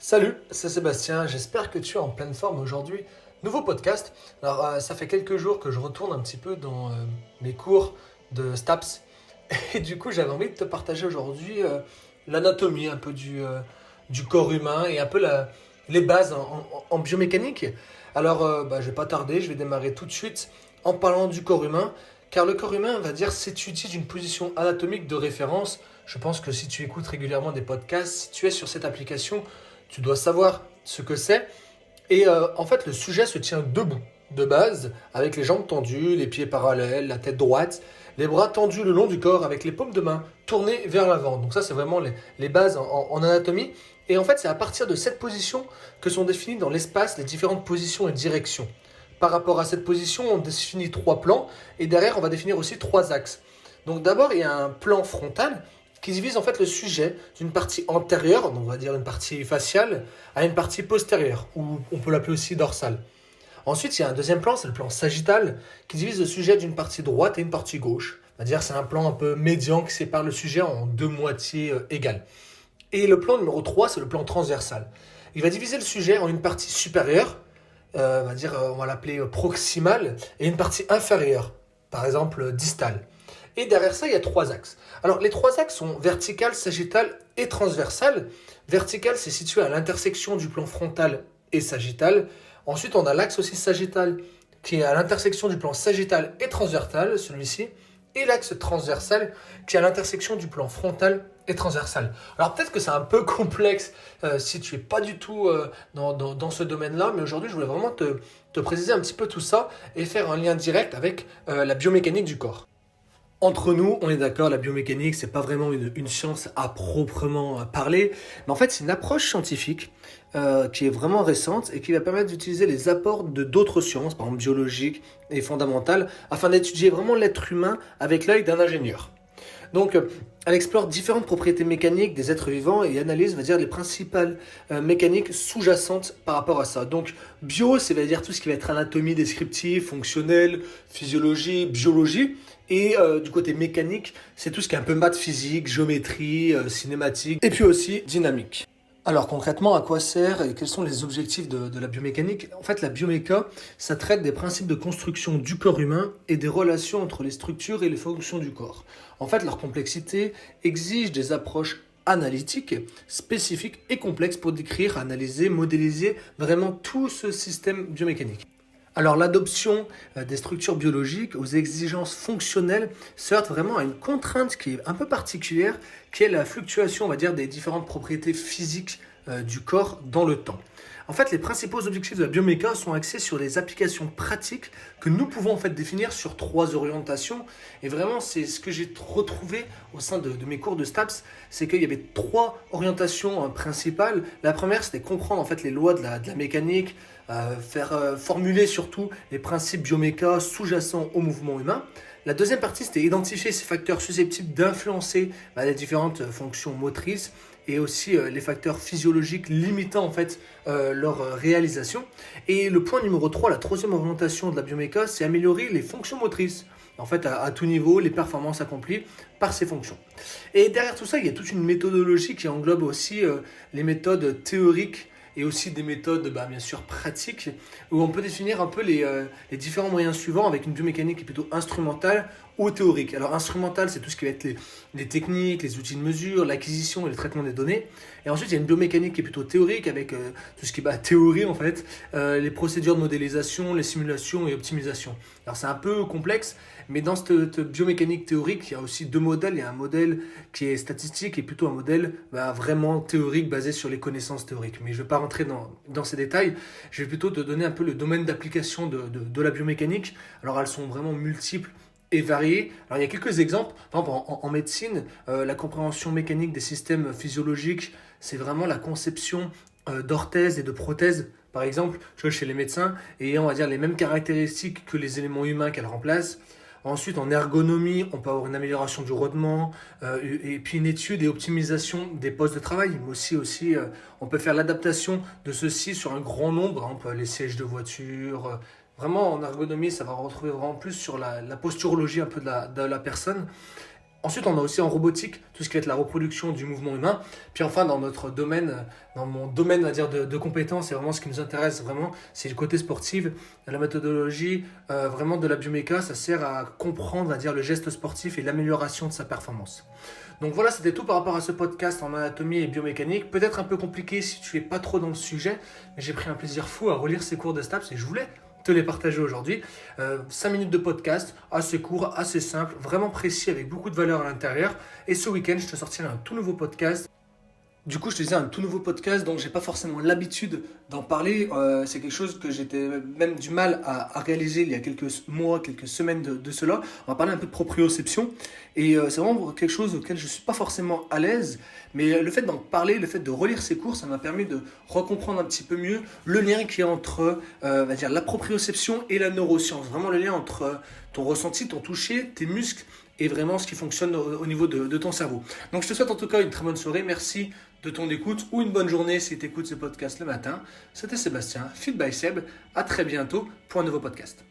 Salut, c'est Sébastien, j'espère que tu es en pleine forme aujourd'hui. Nouveau podcast. Alors, ça fait quelques jours que je retourne un petit peu dans mes cours de STAPS. Et du coup, j'avais envie de te partager aujourd'hui l'anatomie un peu du corps humain et un peu les bases en biomécanique. Alors, je vais pas tarder, je vais démarrer tout de suite en parlant du corps humain. Car le corps humain, on va dire, s'étudie d'une position anatomique de référence. Je pense que si tu écoutes régulièrement des podcasts, si tu es sur cette application, tu dois savoir ce que c'est. Et en fait, le sujet se tient debout, de base, avec les jambes tendues, les pieds parallèles, la tête droite, les bras tendus le long du corps, avec les paumes de main tournées vers l'avant. Donc ça, c'est vraiment les bases en anatomie. Et en fait, c'est à partir de cette position que sont définies dans l'espace les différentes positions et directions. Par rapport à cette position, on définit trois plans, et derrière, on va définir aussi trois axes. Donc d'abord, il y a un plan frontal, qui divise en fait le sujet d'une partie antérieure, donc on va dire une partie faciale, à une partie postérieure, ou on peut l'appeler aussi dorsale. Ensuite, il y a un deuxième plan, c'est le plan sagittal, qui divise le sujet d'une partie droite et une partie gauche. C'est-à-dire c'est un plan un peu médian qui sépare le sujet en deux moitiés égales. Et le plan numéro 3, c'est le plan transversal. Il va diviser le sujet en une partie supérieure, on va l'appeler proximale, et une partie inférieure, par exemple distale. Et derrière ça, il y a trois axes. Alors, les trois axes sont vertical, sagittal et transversal. Vertical, c'est situé à l'intersection du plan frontal et sagittal. Ensuite, on a l'axe aussi sagittal, qui est à l'intersection du plan sagittal et transversal, celui-ci. Et l'axe transversal, qui est à l'intersection du plan frontal et transversal. Alors, peut-être que c'est un peu complexe si tu n'es pas du tout dans ce domaine-là, mais aujourd'hui, je voulais vraiment te préciser un petit peu tout ça et faire un lien direct avec la biomécanique du corps. Entre nous, on est d'accord, la biomécanique, c'est pas vraiment une science à proprement parler, mais en fait, c'est une approche scientifique qui est vraiment récente et qui va permettre d'utiliser les apports de d'autres sciences, par exemple biologiques et fondamentales, afin d'étudier vraiment l'être humain avec l'œil d'un ingénieur. Donc, elle explore différentes propriétés mécaniques des êtres vivants et analyse, les principales mécaniques sous-jacentes par rapport à ça. Donc, bio, c'est tout ce qui va être anatomie descriptive, fonctionnelle, physiologie, biologie. Et du côté mécanique, c'est tout ce qui est un peu maths physique, géométrie, cinématique, et puis aussi dynamique. Alors concrètement, à quoi sert et quels sont les objectifs de la biomécanique? En fait, la bioméca, ça traite des principes de construction du corps humain et des relations entre les structures et les fonctions du corps. En fait, leur complexité exige des approches analytiques, spécifiques et complexes pour décrire, analyser, modéliser vraiment tout ce système biomécanique. Alors l'adoption des structures biologiques aux exigences fonctionnelles se heurte vraiment à une contrainte qui est un peu particulière, qui est la fluctuation, des différentes propriétés physiques du corps dans le temps. En fait, les principaux objectifs de la bioméca sont axés sur les applications pratiques que nous pouvons définir sur trois orientations. Et vraiment, c'est ce que j'ai retrouvé au sein de mes cours de STAPS, c'est qu'il y avait trois orientations principales. La première, c'était comprendre les lois de la mécanique, formuler surtout les principes bioméca sous-jacents au mouvement humain. La deuxième partie, c'était identifier ces facteurs susceptibles d'influencer les différentes fonctions motrices et aussi les facteurs physiologiques limitant leur réalisation. Et le point numéro 3, la troisième orientation de la bioméca, c'est améliorer les fonctions motrices. À tout niveau, les performances accomplies par ces fonctions. Et derrière tout ça, il y a toute une méthodologie qui englobe aussi les méthodes théoriques et aussi des méthodes bien sûr pratiques où on peut définir un peu les différents moyens suivants avec une biomécanique qui est plutôt instrumentale ou théorique. Alors instrumentale, c'est tout ce qui va être les techniques, les outils de mesure, l'acquisition et le traitement des données. Et ensuite, il y a une biomécanique qui est plutôt théorique avec tout ce qui est théorie les procédures de modélisation, les simulations et optimisation. Alors c'est un peu complexe, mais dans cette biomécanique théorique, il y a aussi deux modèles. Il y a un modèle qui est statistique et plutôt un modèle vraiment théorique basé sur les connaissances théoriques. Mais je ne vais pas rentrer dans ces détails. Je vais plutôt te donner un peu le domaine d'application de la biomécanique. Alors elles sont vraiment multiples et variées. Alors il y a quelques exemples. Par exemple, en médecine, la compréhension mécanique des systèmes physiologiques, c'est vraiment la conception d'orthèses et de prothèses. Par exemple, chez les médecins, ayant les mêmes caractéristiques que les éléments humains qu'elles remplacent. Ensuite, en ergonomie, on peut avoir une amélioration du rodement et puis une étude et optimisation des postes de travail. Mais aussi on peut faire l'adaptation de ceux-ci sur un grand nombre, par exemple les sièges de voiture. Vraiment, en ergonomie, ça va retrouver vraiment plus sur la posturologie un peu de la personne. Ensuite, on a aussi en robotique tout ce qui va être la reproduction du mouvement humain. Puis enfin, dans notre domaine, dans mon domaine, on va dire, de compétences, et vraiment ce qui nous intéresse vraiment, c'est le côté sportif, la méthodologie, vraiment de la bioméca. Ça sert à comprendre, on va dire, le geste sportif et l'amélioration de sa performance. Donc voilà, c'était tout par rapport à ce podcast en anatomie et biomécanique. Peut-être un peu compliqué si tu es pas trop dans le sujet, mais j'ai pris un plaisir fou à relire ces cours de STAPS et je voulais te les partager aujourd'hui. 5 minutes de podcast, assez court, assez simple, vraiment précis avec beaucoup de valeur à l'intérieur. Et ce week-end, je te sortirai un tout nouveau podcast. Du coup, je te disais un tout nouveau podcast, donc j'ai pas forcément l'habitude d'en parler. C'est quelque chose que j'étais même du mal à réaliser il y a quelques mois, quelques semaines de cela. On va parler un peu de proprioception. Et c'est vraiment quelque chose auquel je suis pas forcément à l'aise. Mais le fait d'en parler, le fait de relire ces cours, ça m'a permis de recomprendre un petit peu mieux le lien qu'il y a entre on va dire, la proprioception et la neuroscience. Vraiment le lien entre ton ressenti, ton toucher, tes muscles et vraiment ce qui fonctionne au niveau de ton cerveau. Donc je te souhaite en tout cas une très bonne soirée. Merci de ton écoute ou une bonne journée si tu écoutes ce podcast le matin. C'était Sébastien, Fit by Seb. À très bientôt pour un nouveau podcast.